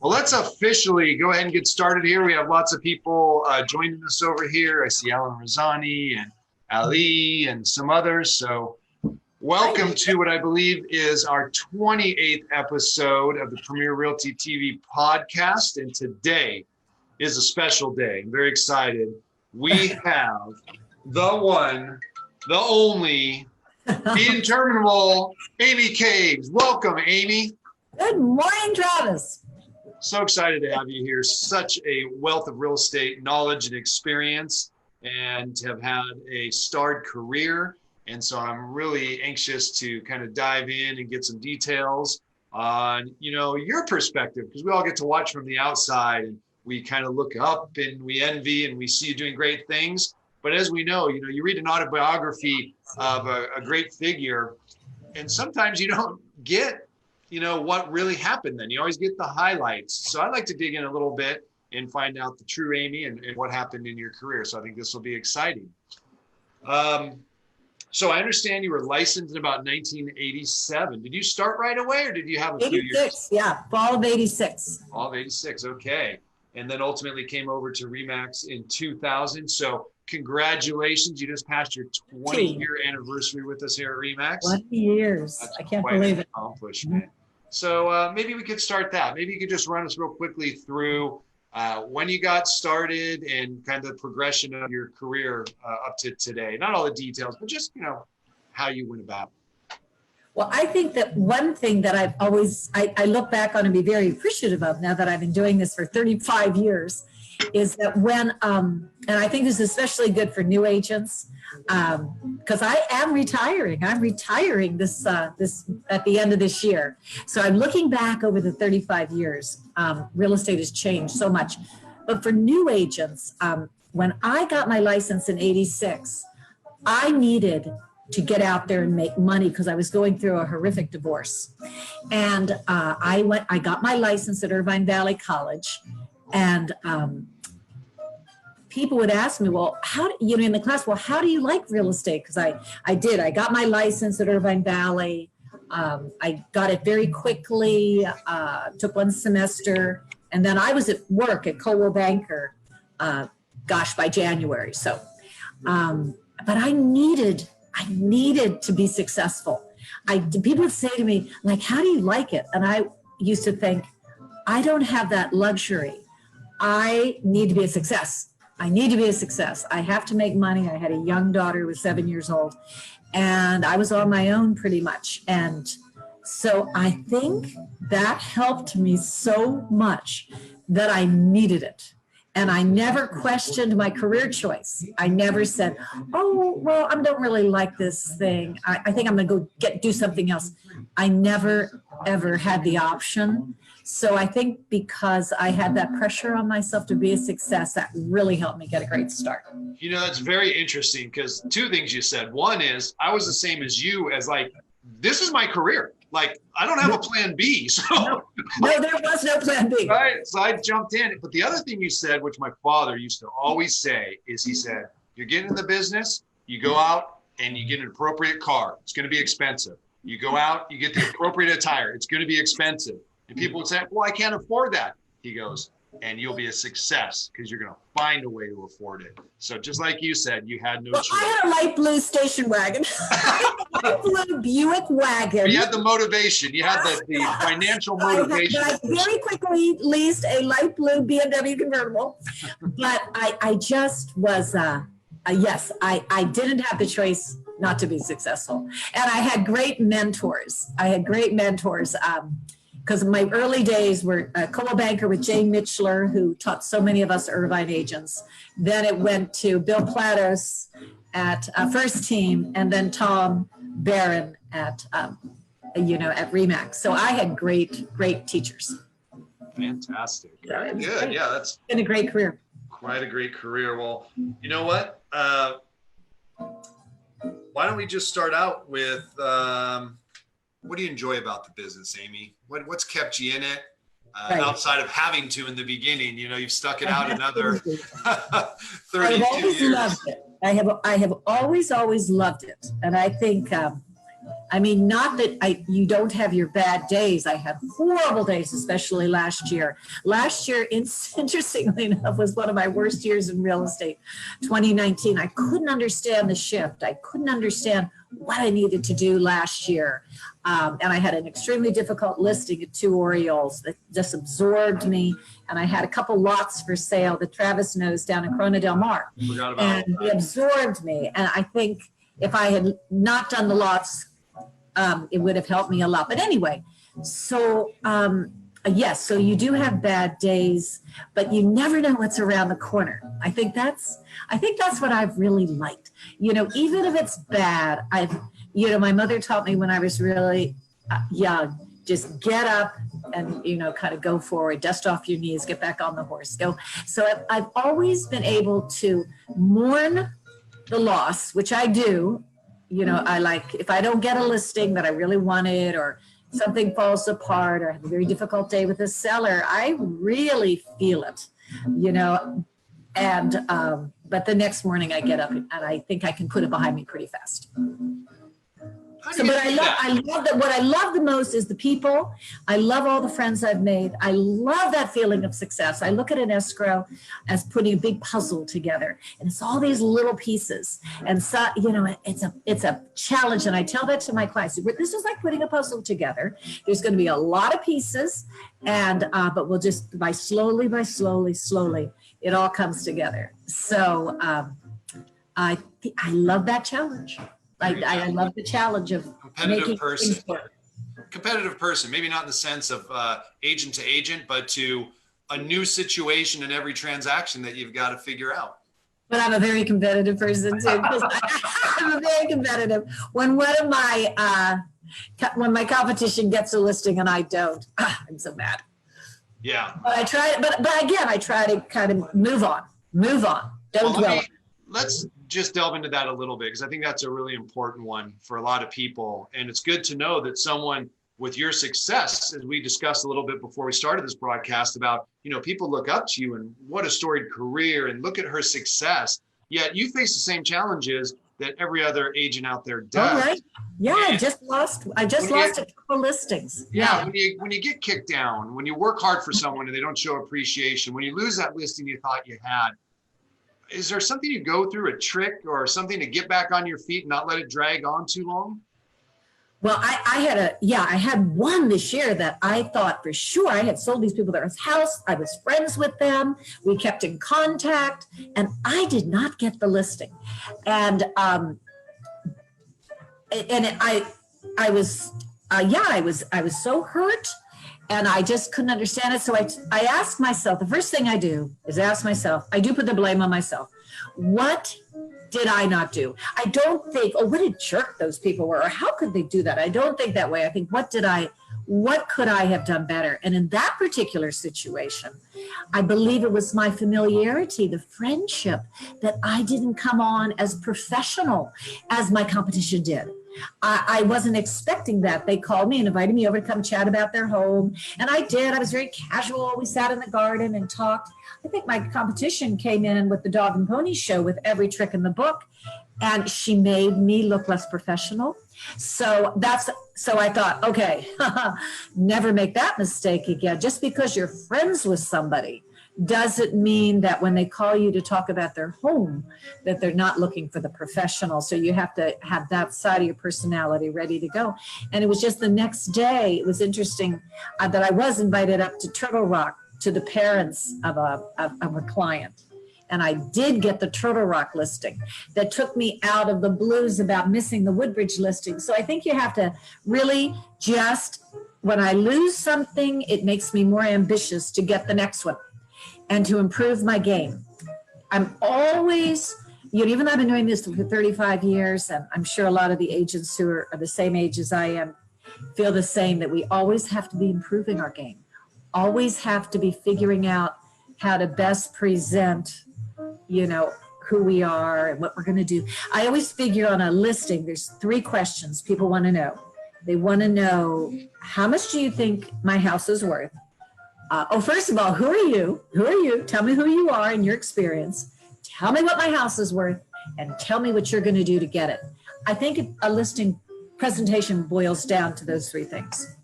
Well, let's officially go ahead and get started here. We have lots of people joining us over here. I see Alan Razani and Ali and some others. So welcome to what I believe is our 28th episode of the Premier Realty TV podcast. And today is a special day. I'm very excited. We have the one, the only, the interminable Amy Caves. Welcome, Amy. Good morning, Travis. So excited to have you here. Such a wealth of real estate knowledge and experience, and to have had a starred career. And so I'm really anxious to kind of dive in and get some details on, your perspective, because we all get to watch from the outside and we kind of look up and we envy and we see you doing great things. But as we know, you read an autobiography of a great figure, and sometimes you don't get what really happened then. You always get the highlights. So I'd like to dig in a little bit and find out the true Amy and what happened in your career. So I think this will be exciting. So I understand you were licensed in about 1987. Did you start right away or did you have a few years? 86, yeah, fall of 86. Fall of 86, okay. And then ultimately came over to RE/MAX in 2000. So congratulations, you just passed your 20-year anniversary with us here at RE/MAX. 20 years, I can't believe it. Accomplishment. So maybe we could start that. Maybe you could just run us real quickly through when you got started and kind of the progression of your career up to today. Not all the details, but just, how you went about it. Well, I think that one thing that I've always, I look back on and be very appreciative of now that I've been doing this for 35 years, is that when, and I think this is especially good for new agents, because I am retiring. I'm retiring this at the end of this year. So I'm looking back over the 35 years. Real estate has changed so much. But for new agents, when I got my license in 86, I needed to get out there and make money because I was going through a horrific divorce. And I got my license at Irvine Valley College. And people would ask me, well, in the class, well, how do you like real estate? Because I got my license at Irvine Valley. I got it very quickly, took one semester, and then I was at work at Coldwell Banker, by January. So, but I needed to be successful. People would say to me, like, how do you like it? And I used to think, I don't have that luxury. I need to be a success. I need to be a success. I have to make money. I had a young daughter who was 7 years old, and I was on my own pretty much. And so I think that helped me so much that I needed it. And I never questioned my career choice. I never said, oh, well, I don't really like this thing. I think I'm going to go do something else. I never, ever had the option. So I think because I had that pressure on myself to be a success, that really helped me get a great start. That's very interesting because two things you said. One is I was the same as you, as like, this is my career. Like, I don't have a plan B. So no, there was no plan B. Right. So I jumped in. But the other thing you said, which my father used to always say, is he said, you're getting in the business, you go out and you get an appropriate car. It's going to be expensive. You go out, you get the appropriate attire. It's going to be expensive. And people would say, well, I can't afford that. He goes, and you'll be a success because you're going to find a way to afford it. So just like you said, you had no choice. I had a light blue station wagon. Light blue Buick wagon. But you had the motivation. You had the financial motivation. I very quickly leased a light blue BMW convertible. But I just was, yes, I didn't have the choice not to be successful. And I had great mentors. Because my early days were Coldwell Banker with Jane Mitchler, who taught so many of us Irvine agents. Then it went to Bill Platos at First Team, and then Tom Barron at RE/MAX. So I had great teachers. Fantastic. Very good. Yeah, that's been a great career. Quite a great career. Well, you know what? Why don't we just start out with what do you enjoy about the business, Amy? What's kept you in it outside of having to in the beginning? You've stuck it out another 32 years. Loved it. I have always loved it. And I think I mean, not that you don't have your bad days. I had horrible days, especially last year. Last year, interestingly enough, was one of my worst years in real estate. 2019, I couldn't understand the shift. I couldn't understand what I needed to do last year. And I had an extremely difficult listing at 2 Orioles that just absorbed me. And I had a couple lots for sale that Travis knows down in Corona Del Mar. And they absorbed me. And I think if I had not done the lots, it would have helped me a lot. But anyway, so yes, so you do have bad days, but you never know what's around the corner. I think that's what I've really liked. You know, even if it's bad, my mother taught me when I was really young, just get up and, kind of go forward, dust off your knees, get back on the horse, go. So I've always been able to mourn the loss, which I do. I like, if I don't get a listing that I really wanted, or something falls apart, or I have a very difficult day with a seller, I really feel it, and, but the next morning I get up and I think I can put it behind me pretty fast. So, but I love that. What I love the most is the people. I love all the friends I've made. I love that feeling of success. I look at an escrow as putting a big puzzle together, and it's all these little pieces. And so, it's a challenge. And I tell that to my clients. This is like putting a puzzle together. There's going to be a lot of pieces, and but we'll just by slowly, it all comes together. So I love that challenge. I love the challenge of competitive person, maybe not in the sense of agent to agent, but to a new situation in every transaction that you've got to figure out. But I'm a very competitive person too. I'm very competitive. When my competition gets a listing and I don't, I'm so mad. Yeah. But I try, but again, I try to kind of move on. Don't dwell. Let's just delve into that a little bit, because I think that's a really important one for a lot of people. And it's good to know that someone with your success, as we discussed a little bit before we started this broadcast about, people look up to you and what a storied career, and look at her success. Yet you face the same challenges that every other agent out there does. Oh, right. Yeah, and I just lost a couple listings. Yeah. When you get kicked down, when you work hard for someone and they don't show appreciation, when you lose that listing you thought you had, is there something you go through, a trick or something to get back on your feet and not let it drag on too long? Well, I had one this year that I thought for sure I had sold these people their house. I was friends with them. We kept in contact, and I did not get the listing. And I was so hurt. And I just couldn't understand it. So I asked myself, the first thing I do is ask myself, I do put the blame on myself. What did I not do? I don't think, what a jerk those people were, or how could they do that? I don't think that way. I think, what could I have done better? And in that particular situation, I believe it was my familiarity, the friendship, that I didn't come on as professional as my competition did. I wasn't expecting that. They called me and invited me over to come chat about their home. And I did. I was very casual. We sat in the garden and talked. I think my competition came in with the dog and pony show with every trick in the book. And she made me look less professional. So I thought, okay, never make that mistake again. Just because you're friends with somebody doesn't mean that when they call you to talk about their home, that they're not looking for the professional. So you have to have that side of your personality ready to go. And it was just the next day, it was interesting that I was invited up to Turtle Rock to the parents of a client. And I did get the Turtle Rock listing that took me out of the blues about missing the Woodbridge listing. So I think you have to really just, when I lose something, it makes me more ambitious to get the next one and to improve my game. I'm always, even though I've been doing this for 35 years, and I'm sure a lot of the agents who are the same age as I am feel the same, that we always have to be improving our game. Always have to be figuring out how to best present, who we are and what we're going to do. I always figure on a listing, there's 3 questions people want to know. They want to know, how much do you think my house is worth? First of all, who are you? Who are you? Tell me who you are and your experience. Tell me what my house is worth, and tell me what you're going to do to get it. I think a listing presentation boils down to those three things.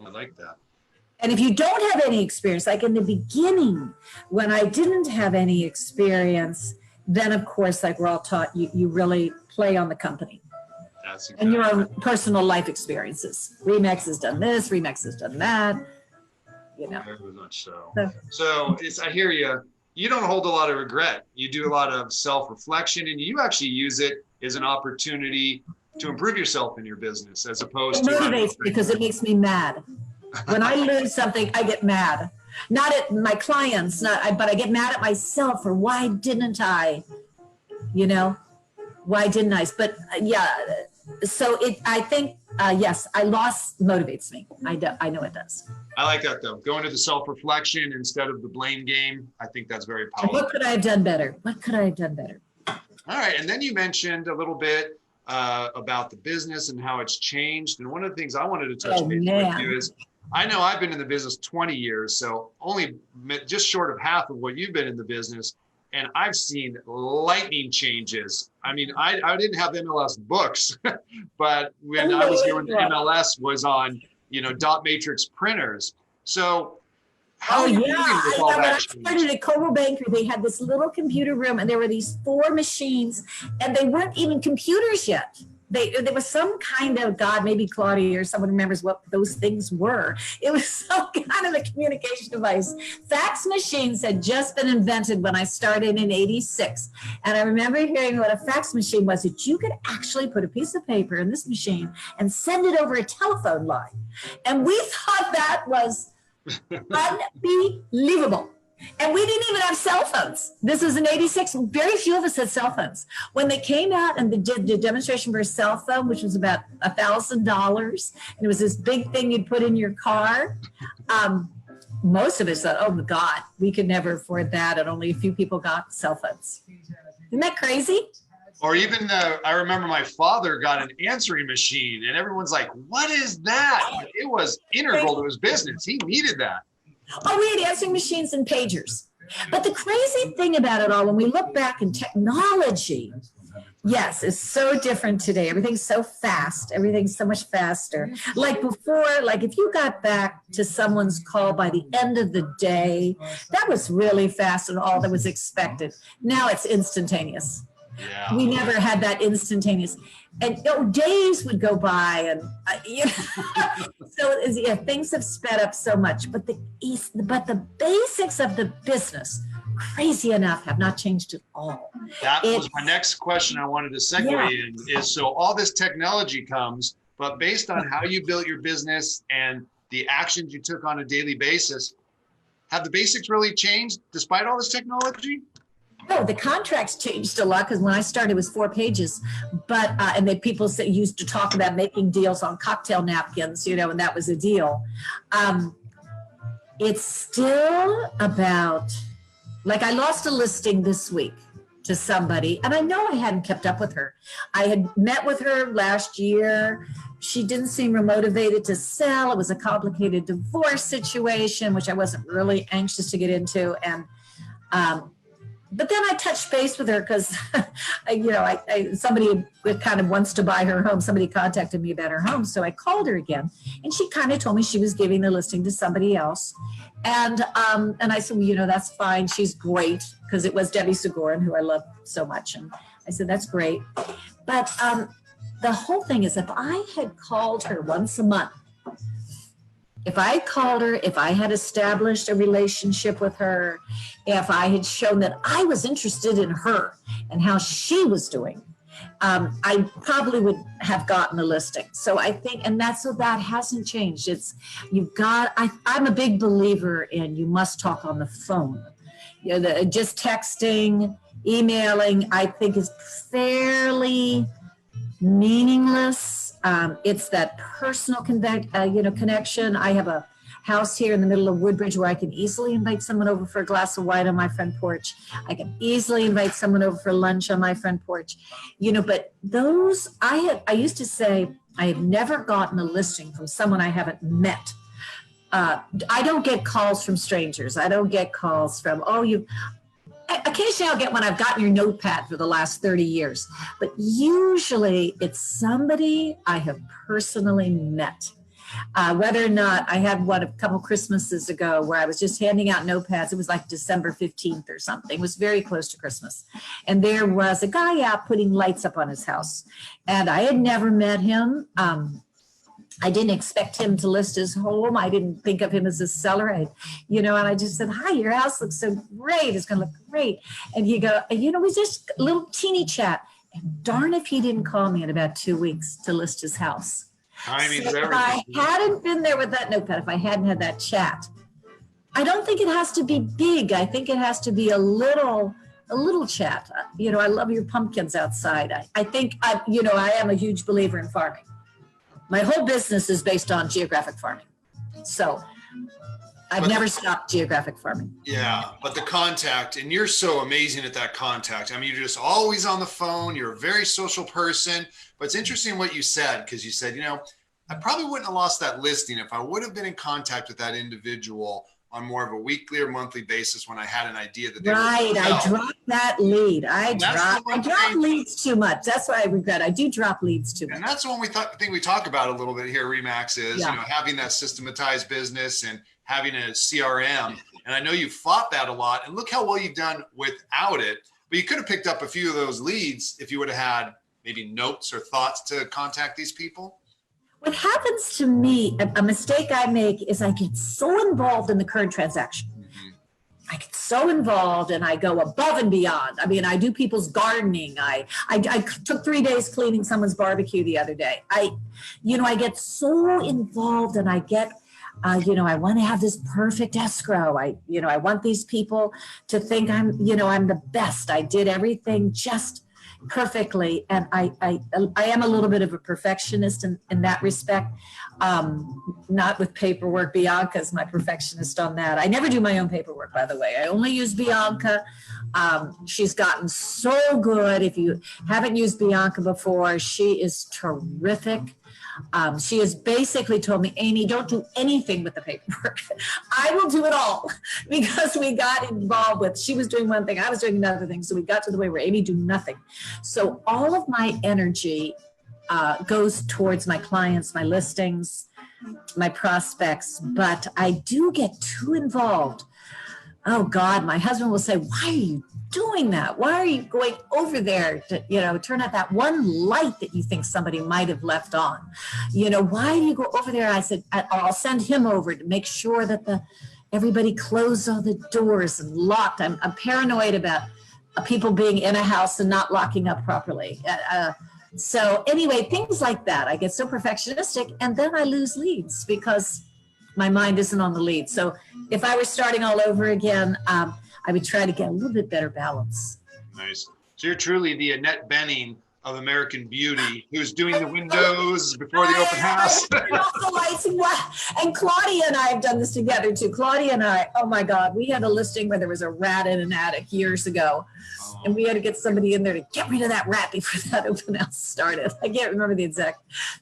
I like that. And if you don't have any experience, like in the beginning, when I didn't have any experience, then of course, like we're all taught, you really play on the company. That's exactly. And your own personal life experiences. Remax has done this, Remax has done that, you know. Very much so. So I hear you. You don't hold a lot of regret. You do a lot of self-reflection, and you actually use it as an opportunity to improve yourself in your business, as opposed to. It motivates me because it makes me mad. When I lose something, I get mad. Not at my clients, but I get mad at myself for why didn't I? You know, why didn't I? But yeah, so I think yes, loss motivates me. I know it does. I like that though. Going to the self-reflection instead of the blame game. I think that's very powerful. What could I have done better? What could I have done better? All right, and then you mentioned a little bit about the business and how it's changed. And one of the things I wanted to touch base with you is, I know I've been in the business 20 years, so only just short of half of what you've been in the business. And I've seen lightning changes. I mean, I didn't have MLS books, but when I was here when the MLS was on, dot matrix printers. So how are you doing with all that? When I started at Coldwell Banker, they had this little computer room and there were these 4 machines and they weren't even computers yet. There was some kind of, God, maybe Claudia or someone remembers what those things were. It was some kind of a communication device. Fax machines had just been invented when I started in '86. And I remember hearing what a fax machine was, that you could actually put a piece of paper in this machine and send it over a telephone line. And we thought that was unbelievable. And we didn't even have cell phones. This was in '86. Very few of us had cell phones. When they came out and they did the demonstration for a cell phone, which was about $1,000, and it was this big thing you'd put in your car, most of us thought, oh my God, we could never afford that. And only a few people got cell phones. Isn't that crazy? Or even, I remember my father got an answering machine and everyone's like, what is that? It was integral to his business. He needed that. Oh, we had answering machines and pagers. But the crazy thing about it all, when we look back in technology, yes, it's so different today. Everything's so fast. Everything's so much faster. Like before, like if you got back to someone's call by the end of the day, that was really fast and all that was expected. Now it's instantaneous. Yeah. We never had that instantaneous. And days would go by, and so things have sped up so much. But the basics of the business, crazy enough, have not changed at all. That was my next question I wanted to segue in. Is so all this technology comes, but based on how you built your business and the actions you took on a daily basis, have the basics really changed despite all this technology? No, the contracts changed a lot because when I started, it was 4 pages. But and then people used to talk about making deals on cocktail napkins, and that was a deal. It's still about, like I lost a listing this week to somebody, and I know I hadn't kept up with her. I had met with her last year. She didn't seem motivated to sell. It was a complicated divorce situation, which I wasn't really anxious to get into. And but then I touched base with her because, somebody kind of wants to buy her home. Somebody contacted me about her home. So I called her again and she kind of told me she was giving the listing to somebody else. And I said, well, that's fine. She's great, because it was Debbie Segurin, who I love so much. And I said, that's great. But the whole thing is, if I had called her once a month, if I called her, if I had established a relationship with her, if I had shown that I was interested in her and how she was doing, I probably would have gotten a listing. So I think, that hasn't changed. I'm a big believer in, you must talk on the phone. Just texting, emailing, I think is fairly meaningless. It's that personal connection. I have a house here in the middle of Woodbridge where I can easily invite someone over for a glass of wine on my front porch. I can easily invite someone over for lunch on my front porch. But those, I used to say, I have never gotten a listing from someone I haven't met. I don't get calls from strangers. I don't get calls from, Occasionally I'll get one. I've gotten your notepad for the last 30 years, but usually it's somebody I have personally met. Whether or not I had one a couple Christmases ago where I was just handing out notepads. It was like December 15th or something. It was very close to Christmas. And there was a guy out putting lights up on his house. And I had never met him. I didn't expect him to list his home. I didn't think of him as a seller. And I just said, hi, your house looks so great. It's going to look great. And he go, we just a little teeny chat. And darn if he didn't call me in about 2 weeks to list his house. So if I hadn't been there with that notepad, if I hadn't had that chat, I don't think it has to be big. I think it has to be a little chat. I love your pumpkins outside. I think I am a huge believer in farming. My whole business is based on geographic farming. So I've never stopped geographic farming. Yeah, but the contact, and you're so amazing at that contact. I mean, you're just always on the phone. You're a very social person. But it's interesting what you said, because you said, I probably wouldn't have lost that listing if I would have been in contact with that individual on more of a weekly or monthly basis when I had an idea that they were right. I dropped that lead. I drop leads too much. That's what I regret. I do drop leads too much. And that's one think we talk about a little bit here, Remax, is having that systematized business and having a CRM. And I know you fought that a lot. And look how well you've done without it. But you could have picked up a few of those leads if you would have had maybe notes or thoughts to contact these people. What happens to me, a mistake I make, is I get so involved in the current transaction. Mm-hmm. I get so involved and I go above and beyond. I mean, I do people's gardening. I took 3 days cleaning someone's barbecue the other day. I get so involved and I get, I want to have this perfect escrow. I want these people to think I'm the best. I did everything just perfectly. And I am a little bit of a perfectionist in that respect. Not with paperwork. Bianca's my perfectionist on that. I never do my own paperwork, by the way. I only use Bianca. She's gotten so good. If you haven't used Bianca before, she is terrific. She has basically told me, Amy, don't do anything with the paperwork. I will do it all, because we got involved with, she was doing one thing, I was doing another thing. So we got to the way where Amy do nothing. So all of my energy goes towards my clients, my listings, my prospects, but I do get too involved. Oh God, my husband will say, why are you doing that? Why are you going over there to, turn out that one light that you think somebody might have left on? Why do you go over there? I said, I'll send him over to make sure that everybody closed all the doors and locked. I'm paranoid about people being in a house and not locking up properly. So anyway, things like that. I get so perfectionistic and then I lose leads because my mind isn't on the lead. So if I were starting all over again, I would try to get a little bit better balance. Nice. So you're truly the Annette Bening of American Beauty, who's doing the windows before the open house. The lights and Claudia and I have done this together too. Claudia and I, oh my God, we had a listing where there was a rat in an attic years ago. And we had to get somebody in there to get rid of that rat before that open house started. I can't remember the exact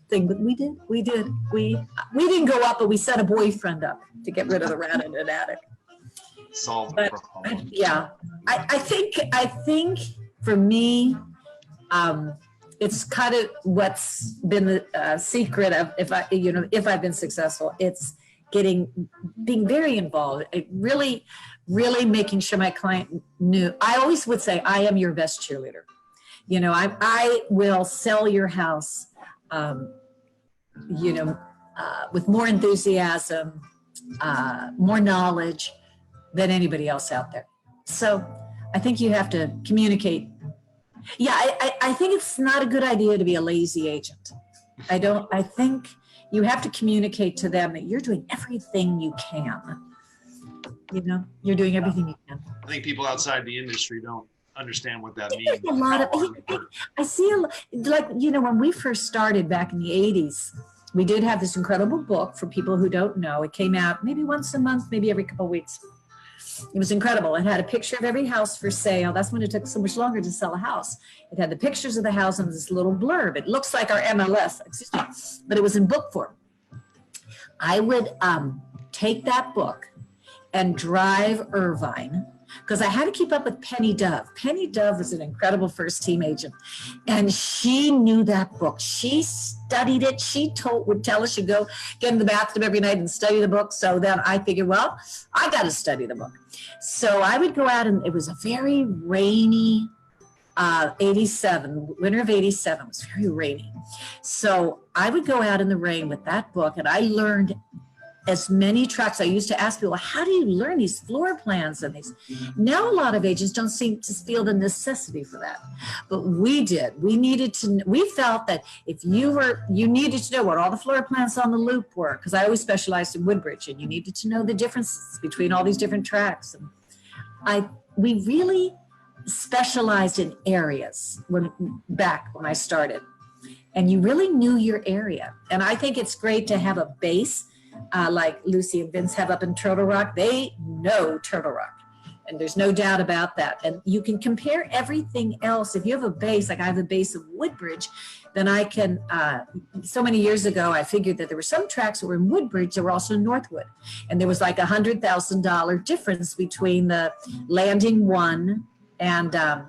thing, but we did. We didn't go up, but we set a boyfriend up to get rid of the rat in an attic. Solve the problem. Yeah, I think for me, it's kind of what's been the secret of if I've been successful. It's being very involved. It really making sure my client knew. I always would say, I am your best cheerleader. I will sell your house, with more enthusiasm, more knowledge than anybody else out there. So I think you have to communicate. Yeah, I think it's not a good idea to be a lazy agent. I think you have to communicate to them that you're doing everything you can. You're doing everything you can. I think people outside the industry don't understand what that means. There's a lot of, I see, when we first started back in the 80s, we did have this incredible book for people who don't know. It came out maybe once a month, maybe every couple of weeks. It was incredible. It had a picture of every house for sale. That's when it took so much longer to sell a house. It had the pictures of the house and this little blurb. It looks like our MLS, but it was in book form. I would take that book and drive Irvine because I had to keep up with Penny Dove. Penny Dove was an incredible first team agent, and she knew that book. She studied it. She would tell us, you go get in the bathtub every night and study the book. So then I figured, well, I got to study the book. So I would go out, and it was a very rainy 87, winter of 87 was very rainy. So I would go out in the rain with that book, and I learned as many tracks. I used to ask people, how do you learn these floor plans and these? Now a lot of agents don't seem to feel the necessity for that, but we did. We felt that if you needed to know what all the floor plans on the loop were, because I always specialized in Woodbridge, and you needed to know the differences between all these different tracks. And we really specialized in areas when I started, and you really knew your area. And I think it's great to have a base like Lucy and Vince have up in Turtle Rock. They know Turtle Rock, and there's no doubt about that. And you can compare everything else. If you have a base, like I have a base of Woodbridge, then I can, so many years ago, I figured that there were some tracks that were in Woodbridge that were also in Northwood. And there was like $100,000 difference between the Landing One and I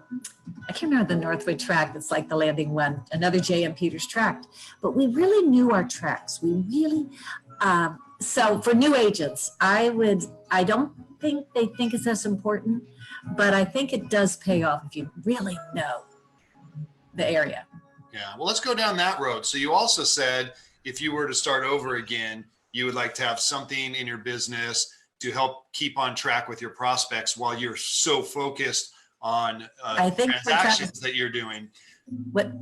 can't remember the Northwood track that's like the Landing One, another J.M. Peters track. But we really knew our tracks. We really, so for new agents, I don't think they think it's as important, but I think it does pay off if you really know the area. Yeah, well, let's go down that road. So you also said if you were to start over again, you would like to have something in your business to help keep on track with your prospects while you're so focused on I think transactions that you're doing. What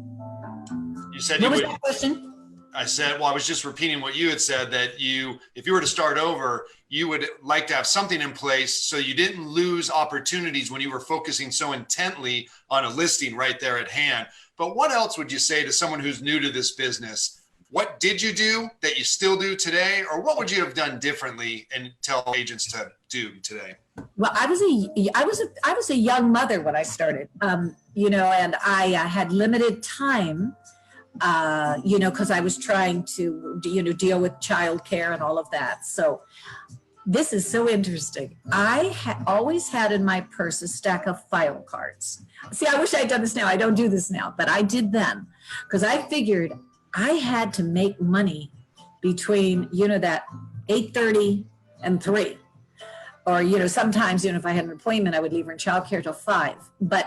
you said? What was that question? I said, well, I was just repeating what you had said, that if you were to start over, you would like to have something in place so you didn't lose opportunities when you were focusing so intently on a listing right there at hand. But what else would you say to someone who's new to this business? What did you do that you still do today? Or what would you have done differently and tell agents to do today? Well, I was a young mother when I started, and I had limited time, because I was trying to, deal with childcare and all of that. So this is so interesting. I always had in my purse a stack of file cards. See, I wish I had done this now. I don't do this now, but I did then, because I figured I had to make money between, that 8:30 and 3. Or, sometimes, if I had an appointment, I would leave her in childcare till 5. But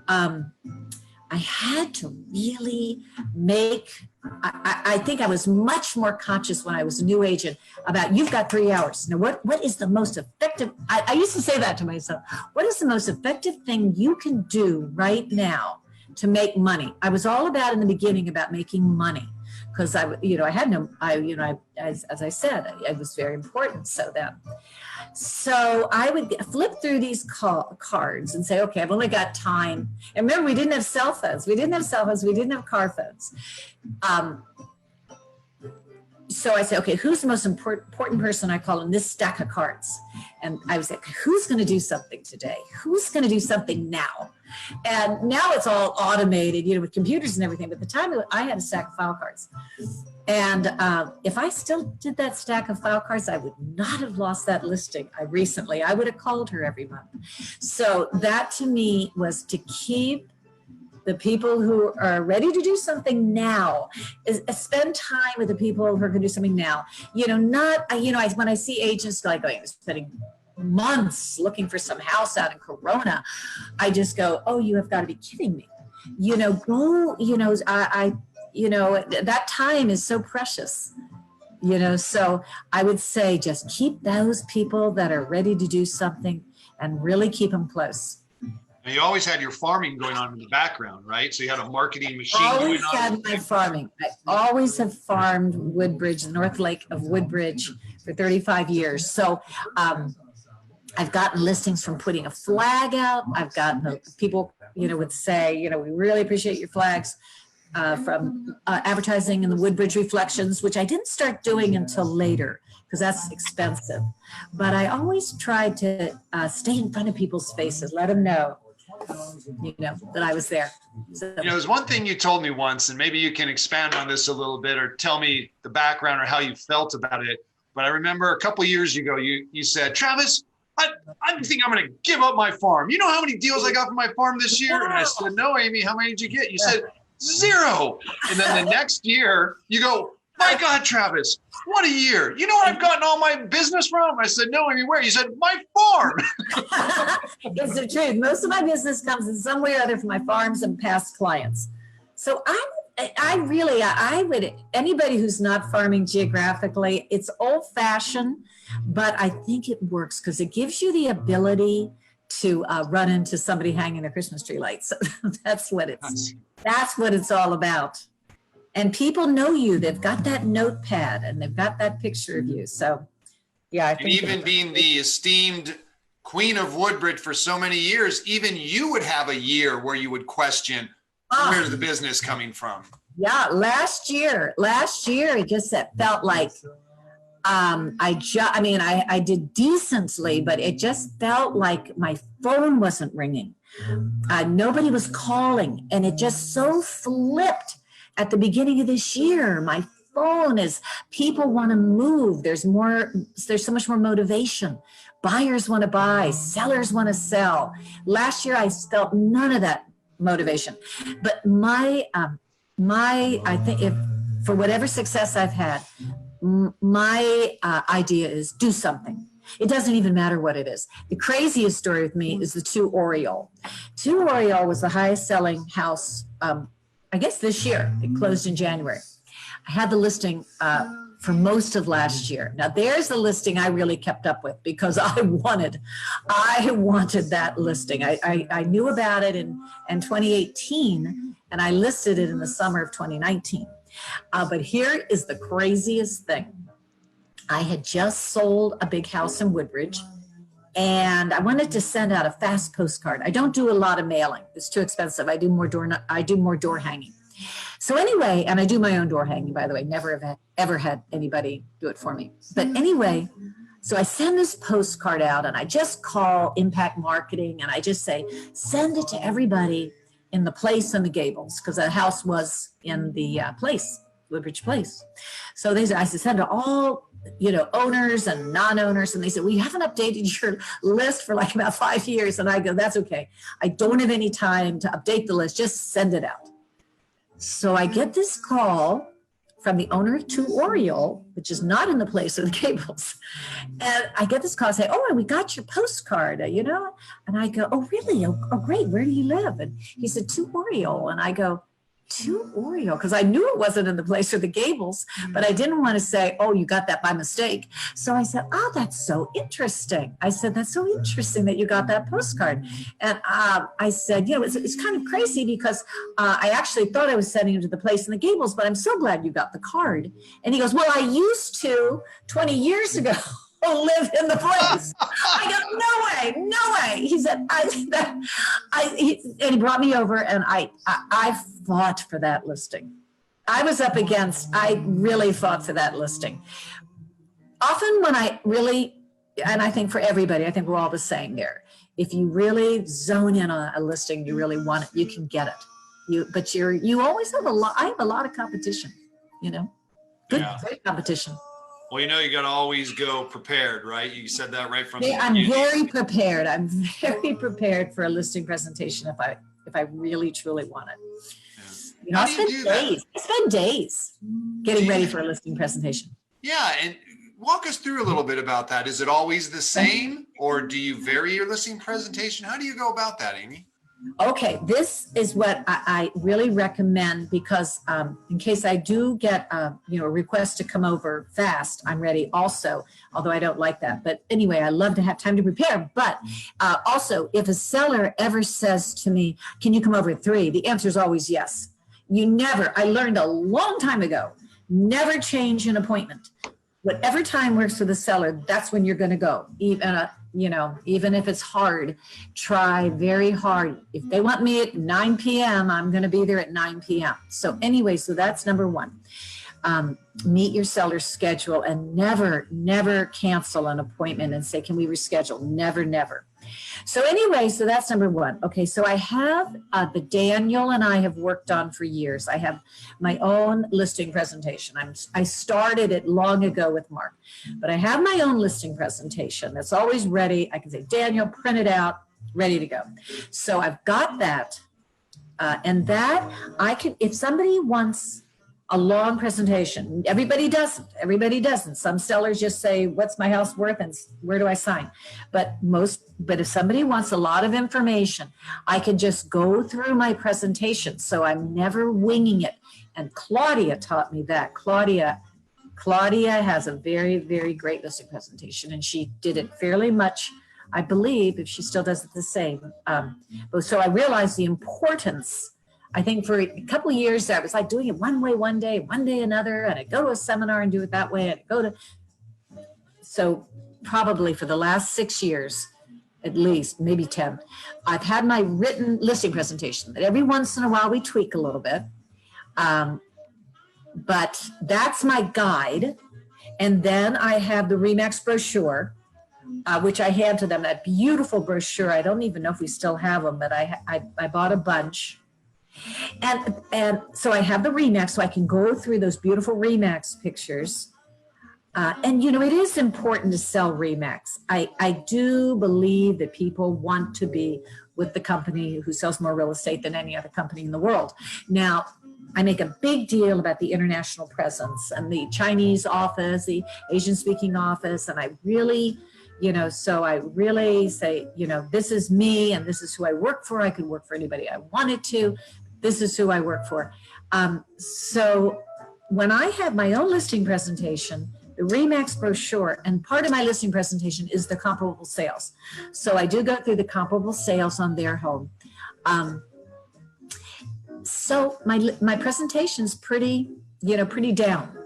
I had to really I think I was much more conscious when I was a new agent about, you've got 3 hours. Now, what is the most effective? I used to say that to myself. What is the most effective thing you can do right now to make money? I was all about in the beginning about making money, because I had no, as I said, it was very important. So I would flip through these cards and say, okay, I've only got time. And remember, we didn't have cell phones. We didn't have car phones. So I said, okay, who's the most important person I call in this stack of cards? And I was like, who's going to do something today? Who's going to do something now? And now it's all automated, with computers and everything. But at the time, I had a stack of file cards. And if I still did that stack of file cards, I would not have lost that listing. I would have called her every month. So that to me was to keep the people who are ready to do something now, spend time with the people who are going to do something now. When I see agents spending months looking for some house out in Corona, I just go, oh, you have got to be kidding me. That time is so precious, so I would say just keep those people that are ready to do something and really keep them close. And you always had your farming going on in the background, right? So you had a marketing machine always going on. Had my farming. I always have farmed Woodbridge, the North Lake of Woodbridge, for 35 years. So I've gotten listings from putting a flag out. I've gotten people, would say, we really appreciate your flags. From advertising in the Woodbridge Reflections, which I didn't start doing until later because that's expensive. But I always tried to stay in front of people's faces, let them know, that I was there. So, there's one thing you told me once, and maybe you can expand on this a little bit or tell me the background or how you felt about it. But I remember a couple of years ago, you said, Travis, I think I'm going to give up my farm. You know how many deals I got from my farm this year? And I said, no, Amy, how many did you get? You said, 0. And then the next year you go, my God, Travis, what a year. You know what I've gotten all my business from? I said, no, Amy, where? You said, my farm. It's the truth. Most of my business comes in some way or other from my farms and past clients. So I would, anybody who's not farming geographically, it's old fashioned, but I think it works because it gives you the ability to run into somebody hanging their Christmas tree lights. So that's what it's all about. And people know you. They've got that notepad and they've got that picture of you. So yeah, I think. And even being the esteemed Queen of Woodbridge for so many years, even you would have a year where you would question, where's the business coming from? Yeah, last year, it just felt like I did decently, but it just felt like my phone wasn't ringing. Nobody was calling, and it just so flipped at the beginning of this year. My phone is, people want to move. There's so much more motivation. Buyers want to buy, sellers want to sell. Last year, I felt none of that motivation. But I think if for whatever success I've had, my idea is do something. It doesn't even matter what it is. The craziest story with me is the 2 Oriole. 2 Oriole was the highest selling house, I guess this year. It closed in January. I had the listing for most of last year. Now there's the listing I really kept up with because I wanted that listing. I knew about it in 2018 and I listed it in the summer of 2019. But here is the craziest thing. I had just sold a big house in Woodbridge and I wanted to send out a fast postcard. I don't do a lot of mailing. It's too expensive. I do more door hanging. So anyway, and I do my own door hanging, by the way, never have ever had anybody do it for me. But anyway, so I send this postcard out and I just call Impact Marketing and I just say, send it to everybody in the place and the Gables, because the house was in the place, Woodbridge Place. So I said, send to all, owners and non-owners. And they said, we haven't updated your list for like about 5 years. And I go, that's okay. I don't have any time to update the list. Just send it out. So I get this call from the owner of 2 Oriole, which is not in the place of the Gables. And I get this call say, oh, we got your postcard, And I go, oh, really? Oh, great. Where do you live? And he said, 2 Oriole. And I go, 2 Oriole, because I knew it wasn't in the place of the Gables, but I didn't want to say, oh, you got that by mistake. So I said, oh, that's so interesting. I said, that's so interesting that you got that postcard. And I said, it's kind of crazy because I actually thought I was sending him to the place in the Gables, but I'm so glad you got the card. And he goes, well, I used to 20 years ago. Live in the place. I go, no way. He said, and he brought me over and I fought for that listing. I really fought for that listing. Often when and I think for everybody, I think we're all the same there. If you really zone in on a listing, you really want it, you can get it. But you always have I have a lot of competition, great competition. Well, you got to always go prepared, right? You said that right from the beginning. Very prepared. I'm very prepared for a listing presentation if I really, truly want it. Yeah. I spend days getting ready for a listing presentation. Yeah, and walk us through a little bit about that. Is it always the same, or do you vary your listing presentation? How do you go about that, Amy? Okay, this is what I really recommend because in case I do get a request to come over fast, I'm ready also, although I don't like that. But anyway, I love to have time to prepare. But also, if a seller ever says to me, can you come over at 3? The answer is always yes. I learned a long time ago, never change an appointment. Whatever time works for the seller, that's when you're going to go. Even if it's hard, try very hard. If they want me at 9 p.m., I'm going to be there at 9 p.m. So anyway, so that's number one. meet your seller's schedule, and never cancel an appointment and say, can we reschedule? Never. So anyway, so that's number one. Okay, so I have the Daniel and I have worked on for years. I have my own listing presentation. I started it long ago with Mark, but I have my own listing presentation that's always ready. I can say, Daniel, print it out, ready to go. So I've got that. And that I can, if somebody wants a long presentation, everybody doesn't. Some sellers just say, what's my house worth and where do I sign? But if somebody wants a lot of information, I can just go through my presentation. So I'm never winging it. And Claudia taught me that. Claudia has a very, very great listing presentation, and she did it fairly much, I believe, if she still does it the same. So I realized the importance. I think for a couple of years, I was like doing it one way one day another, and I'd go to a seminar and do it that way. So probably for the last 6 years, at least, maybe 10, I've had my written listing presentation that every once in a while we tweak a little bit. But that's my guide. And then I have the RE/MAX brochure, which I hand to them, that beautiful brochure. I don't even know if we still have them, but I bought a bunch. And so I have the RE/MAX, so I can go through those beautiful RE/MAX pictures. And, it is important to sell RE/MAX. I do believe that people want to be with the company who sells more real estate than any other company in the world. Now, I make a big deal about the international presence and the Chinese office, the Asian speaking office. And I really, so I really say, this is me and this is who I work for. I could work for anybody I wanted to. This is who I work for. So when I have my own listing presentation, the RE/MAX brochure, and part of my listing presentation is the comparable sales. So I do go through the comparable sales on their home. So my presentation's pretty down.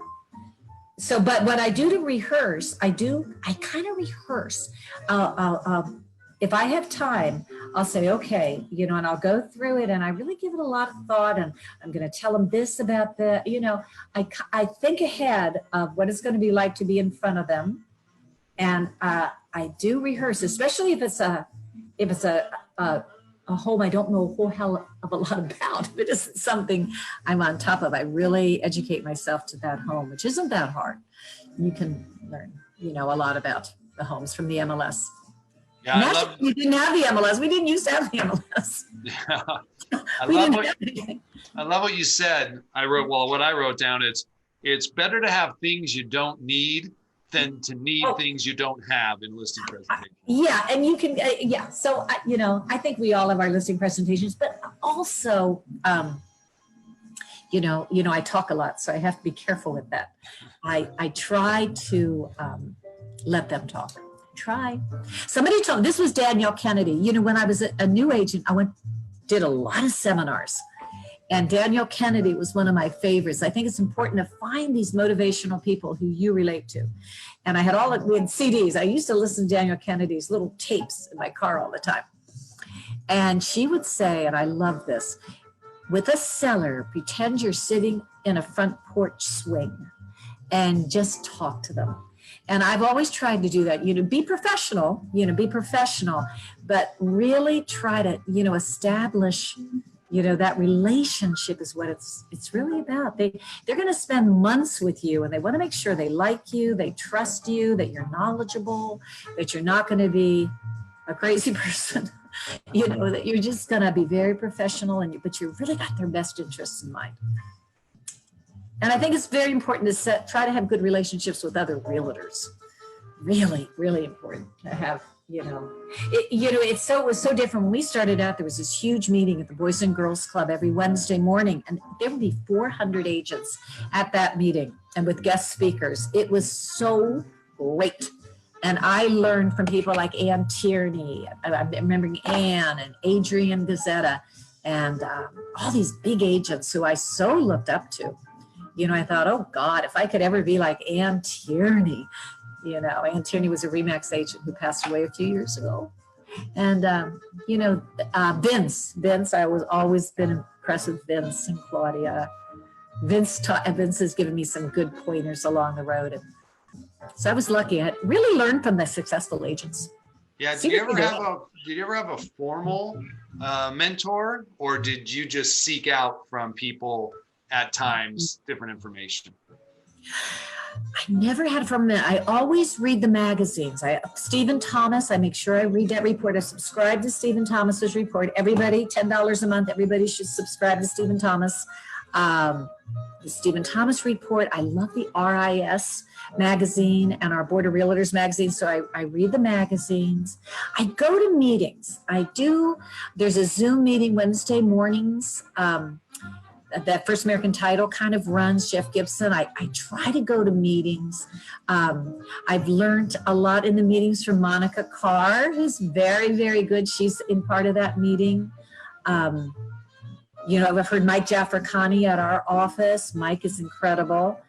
So, but what I do to rehearse, I kind of rehearse. If I have time, I'll say, okay, and I'll go through it and I really give it a lot of thought, and I'm going to tell them this about the, I think ahead of what it's going to be like to be in front of them. And I do rehearse, especially if it's a home I don't know a whole hell of a lot about. If it isn't something I'm on top of, I really educate myself to that home, which isn't that hard. You can learn, a lot about the homes from the MLS. Yeah, we didn't have the MLS. We didn't used to have the MLS. Yeah. I love what you said. What I wrote down is, it's better to have things you don't need than to need things you don't have in listing presentation. Yeah, and you can, So, I think we all have our listing presentations, but also, I talk a lot, so I have to be careful with that. I try to let them talk. Somebody told me, this was Danielle Kennedy. When I was a new agent, did a lot of seminars. And Danielle Kennedy was one of my favorites. I think it's important to find these motivational people who you relate to. And we had CDs. I used to listen to Danielle Kennedy's little tapes in my car all the time. And she would say, and I love this, with a seller, pretend you're sitting in a front porch swing and just talk to them. And I've always tried to do that, be professional, but really try to, establish, that relationship is what it's really about. They're going to spend months with you, and they want to make sure they like you, they trust you, that you're knowledgeable, that you're not going to be a crazy person, that you're just going to be very professional, but you really got their best interests in mind. And I think it's very important to try to have good relationships with other realtors. Really, really important to have, it was so different. When we started out, there was this huge meeting at the Boys and Girls Club every Wednesday morning, and there would be 400 agents at that meeting and with guest speakers. It was so great. And I learned from people like Ann Tierney. I'm remembering Ann and Adrian Gazzetta and all these big agents who I so looked up to. I thought, oh God, if I could ever be like Ann Tierney. Ann Tierney was a RE/MAX agent who passed away a few years ago. And, Vince, I was always been impressed with Vince and Claudia. Vince has given me some good pointers along the road. And so I was lucky. I really learned from the successful agents. Yeah. Did you ever have a formal mentor, or did you just seek out from people at times different information? I never had from them. I always read the magazines. Stephen Thomas, I make sure I read that report. I subscribe to Stephen Thomas's report. Everybody, $10 a month, everybody should subscribe to Stephen Thomas. The Stephen Thomas report. I love the RIS magazine and our Board of Realtors magazine. So I read the magazines. I go to meetings. I do. There's a Zoom meeting Wednesday mornings. That First American Title kind of runs, Jeff Gibson. I try to go to meetings. I've learned a lot in the meetings from Monica Carr, who's very, very good. She's in part of that meeting. I've heard Mike Jafferkani at our office. Mike is incredible.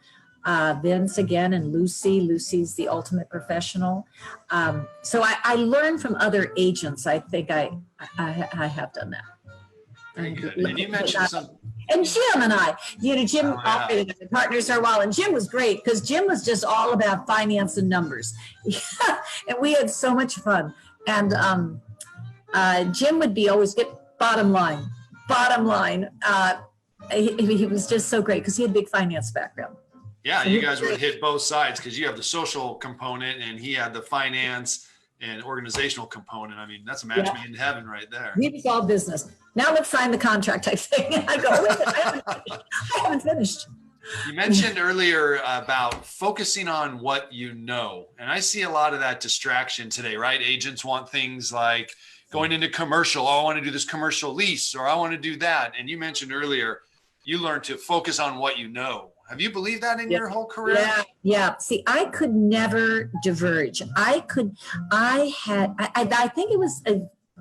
Vince again, and Lucy. Lucy's the ultimate professional. So I learned from other agents. I think I have done that. Very good. And you mentioned some. And Jim and I, Jim operated as partners for a while, and Jim was great because Jim was just all about finance and numbers. And we had so much fun. And Jim would always get bottom line. He was just so great because he had a big finance background. Yeah, so you guys would hit both sides because you have the social component and he had the finance and organizational component. I mean, that's a match made in heaven right there. He was all business. Now let's sign the contract type thing. I go, I haven't finished. You mentioned earlier about focusing on what you know. And I see a lot of that distraction today, right? Agents want things like going into commercial. Oh, I want to do this commercial lease, or I want to do that. And you mentioned earlier, you learned to focus on what you know. Have you believed that in your whole career? Yeah. See, I could never diverge. I think it was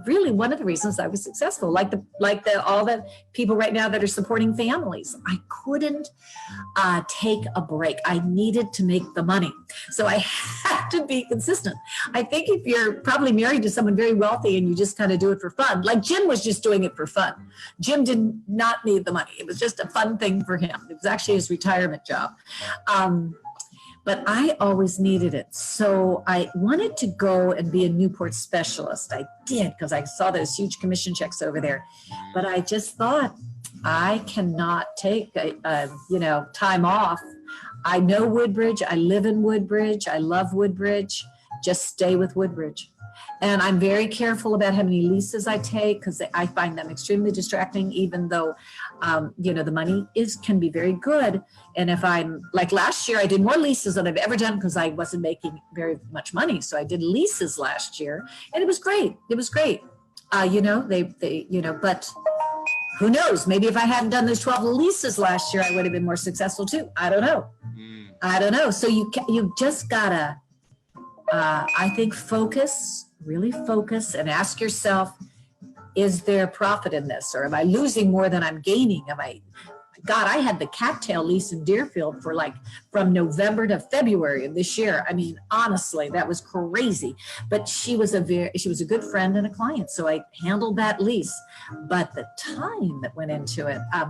really one of the reasons I was successful. Like all the people right now that are supporting families, I couldn't take a break. I needed to make the money, so I had to be consistent. I think if you're probably married to someone very wealthy and you just kind of do it for fun, like Jim was just doing it for fun. Jim did not need the money. It was just a fun thing for him. It was actually his retirement job. But I always needed it. So I wanted to go and be a Newport specialist. I did because I saw those huge commission checks over there. But I just thought, I cannot take time off. I know Woodbridge. I live in Woodbridge. I love Woodbridge. Just stay with Woodbridge. And I'm very careful about how many leases I take because I find them extremely distracting, even though, the money can be very good. And if I'm like last year, I did more leases than I've ever done because I wasn't making very much money. So I did leases last year and it was great. But who knows? Maybe if I hadn't done those 12 leases last year, I would have been more successful too. I don't know. So you just gotta, I think, really focus and ask yourself, is there profit in this? Or am I losing more than I'm gaining? I had the cattail lease in Deerfield for from November to February of this year. I mean, honestly, that was crazy. But she was a good friend and a client. So I handled that lease. But the time that went into it, I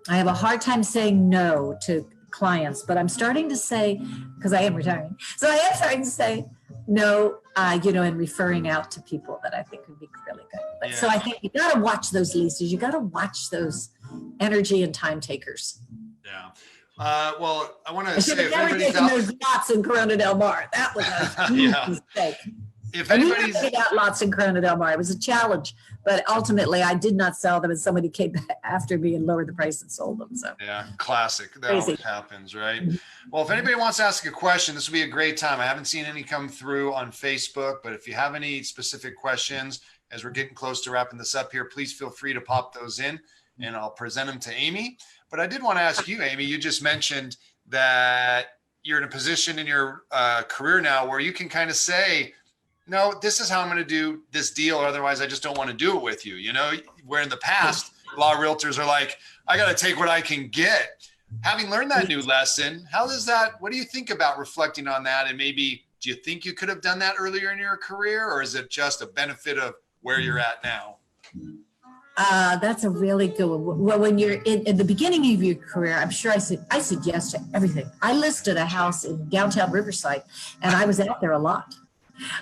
have a hard time saying no to clients, but I'm starting to say, because I am retiring, so I am starting to say no, and referring out to people that I think would be really good. But so I think you got to watch those leases. You got to watch those energy and time takers. Yeah. Well, I want to say, if anybody's those lots in Corona Del Mar, that was a huge mistake. If anybody's got lots in Corona Del Mar, it was a challenge, but ultimately I did not sell them, and somebody came after me and lowered the price and sold them. So classic. That always happens, right? Well, if anybody wants to ask a question, this would be a great time. I haven't seen any come through on Facebook, but if you have any specific questions as we're getting close to wrapping this up here, please feel free to pop those in and I'll present them to Amy. But I did want to ask you, Amy, you just mentioned that you're in a position in your career now where you can kind of say, no, this is how I'm going to do this deal. Otherwise, I just don't want to do it with you. Where in the past, a lot of realtors are like, I got to take what I can get. Having learned that new lesson, what do you think about reflecting on that? And maybe, do you think you could have done that earlier in your career, or is it just a benefit of where you're at now? That's a really good one. Well, when you're in the beginning of your career, I'm sure I said yes to everything. I listed a house in downtown Riverside, and I was out there a lot.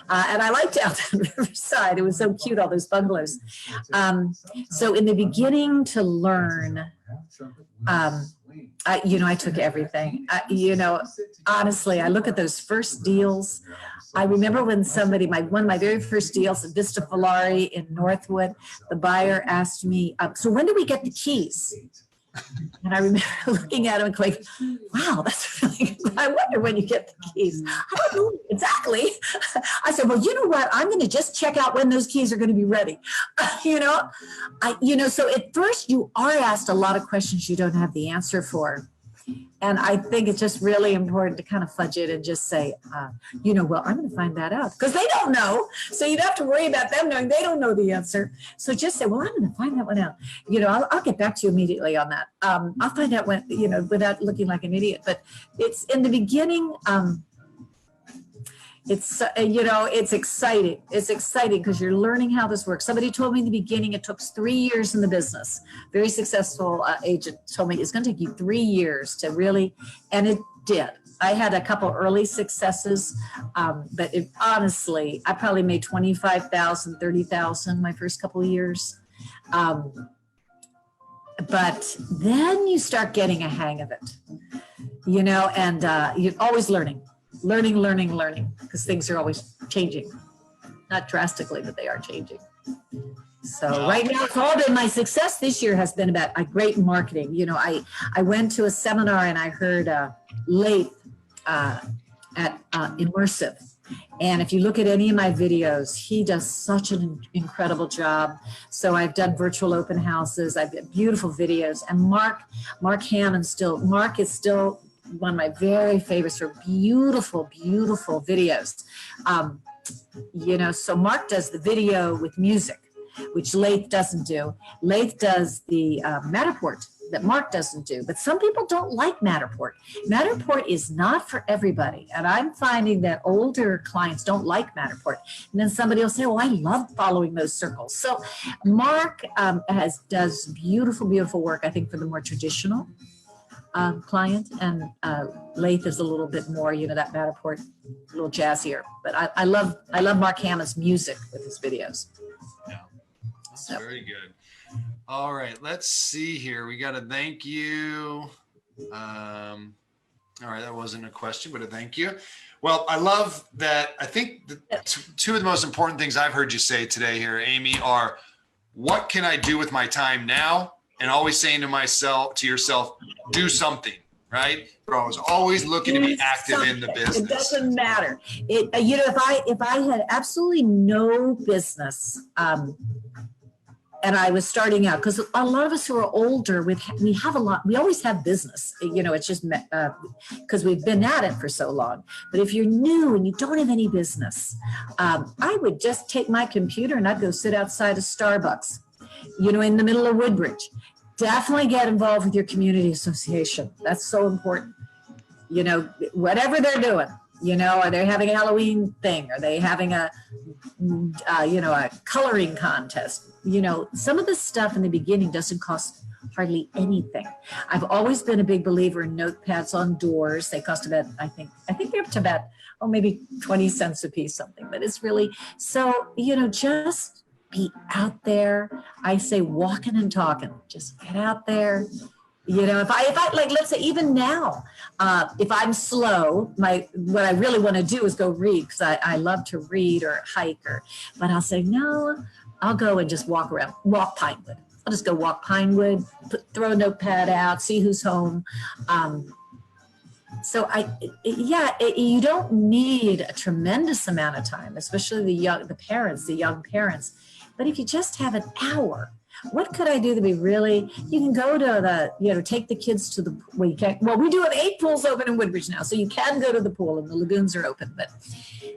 And I liked downtown Riverside. It was so cute, all those bungalows. So in the beginning to learn, I took everything. Honestly, I look at those first deals. I remember when one of my very first deals at Vista Filari in Northwood, the buyer asked me, so when do we get the keys? And I remember looking at him and going, wow, that's really good. I wonder when you get the keys. I don't know exactly. I said, well, you know what? I'm going to just check out when those keys are going to be ready. So at first you are asked a lot of questions you don't have the answer for. And I think it's just really important to kind of fudge it and just say, well, I'm going to find that out because they don't know. So you don't have to worry about them knowing they don't know the answer. So just say, well, I'm going to find that one out. I'll get back to you immediately on that. I'll find out when, without looking like an idiot. But it's in the beginning. It's exciting. It's exciting because you're learning how this works. Somebody told me in the beginning it took 3 years in the business. Very successful agent told me it's going to take you 3 years to really, and it did. I had a couple early successes, but honestly, I probably made $25,000, $30,000 my first couple of years. But then you start getting a hang of it, and you're always learning, because things are always changing. Not drastically, but they are changing. So right now, it's all been my success this year has been about great marketing. I went to a seminar and I heard Lath at Immersive. And if you look at any of my videos, he does such an incredible job. So I've done virtual open houses. I've got beautiful videos. And Mark Hammond Mark is still one of my very favorites for beautiful, beautiful videos. So Mark does the video with music, which Lath doesn't do. Lath does the Matterport that Mark doesn't do. But some people don't like Matterport. Matterport is not for everybody. And I'm finding that older clients don't like Matterport. And then somebody will say, I love following those circles. So Mark does beautiful, beautiful work, I think, for the more traditional client, and Lath is a little bit more, that Matterport, a little jazzier. But I love Mark Hammond's music with his videos. Yeah, that's very good. All right, let's see here. We got a thank you. All right, that wasn't a question, but a thank you. Well, I love that. I think two of the most important things I've heard you say today here, Amy, are what can I do with my time now? And always saying to yourself, do something, right? Bro, I was always looking to be active in the business. It doesn't matter. If I had absolutely no business, and I was starting out, because a lot of us who are older, we always have business. It's just because we've been at it for so long. But if you're new and you don't have any business, I would just take my computer and I'd go sit outside a Starbucks, in the middle of Woodbridge. Definitely get involved with your community association. That's so important. Whatever they're doing, are they having a Halloween thing? Are they having a coloring contest? Some of the stuff in the beginning doesn't cost hardly anything. I've always been a big believer in notepads on doors. They cost about, I think they're up to about, maybe 20 cents a piece, something. But it's really, so, just be out there. I say walking and talking. Just get out there. If I like, let's say even now, if I'm slow, what I really want to do is go read, because I love to read or hike, but I'll say, no, I'll go and just walk Pinewood. I'll just go walk Pinewood, throw a notepad out, see who's home. You don't need a tremendous amount of time, especially the young parents. But if you just have an hour, what could I do to be really, you can go to take the kids to the, we do have 8 pools open in Woodbridge now, so you can go to the pool and the lagoons are open, but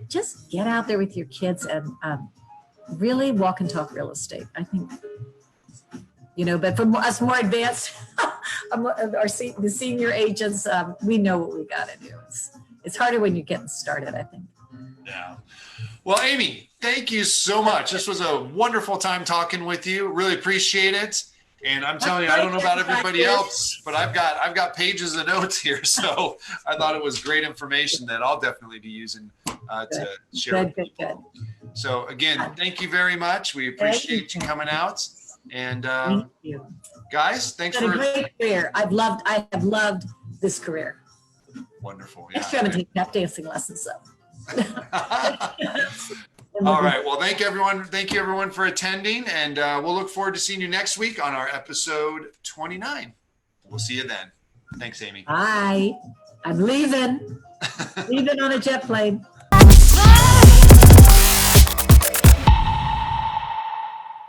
just get out there with your kids and really walk and talk real estate. I think, but for us more advanced, the senior agents, we know what we got to do. It's harder when you're getting started, I think. Yeah. Well, Amy, thank you so much. This was a wonderful time talking with you. Really appreciate it. And I'm telling you, I don't know about everybody else, but I've got pages of notes here. So I thought it was great information that I'll definitely be using to share. Good. So again, thank you very much. We appreciate you coming out. And Thank you. guys, thanks It's been for a great career. I have loved this career. Wonderful. Next year I'm gonna take tap dancing lessons though. All right. Well, thank you everyone for attending, and we'll look forward to seeing you next week on our episode 29. We'll see you then. Thanks, Amy. Bye. I'm leaving. Leaving on a jet plane.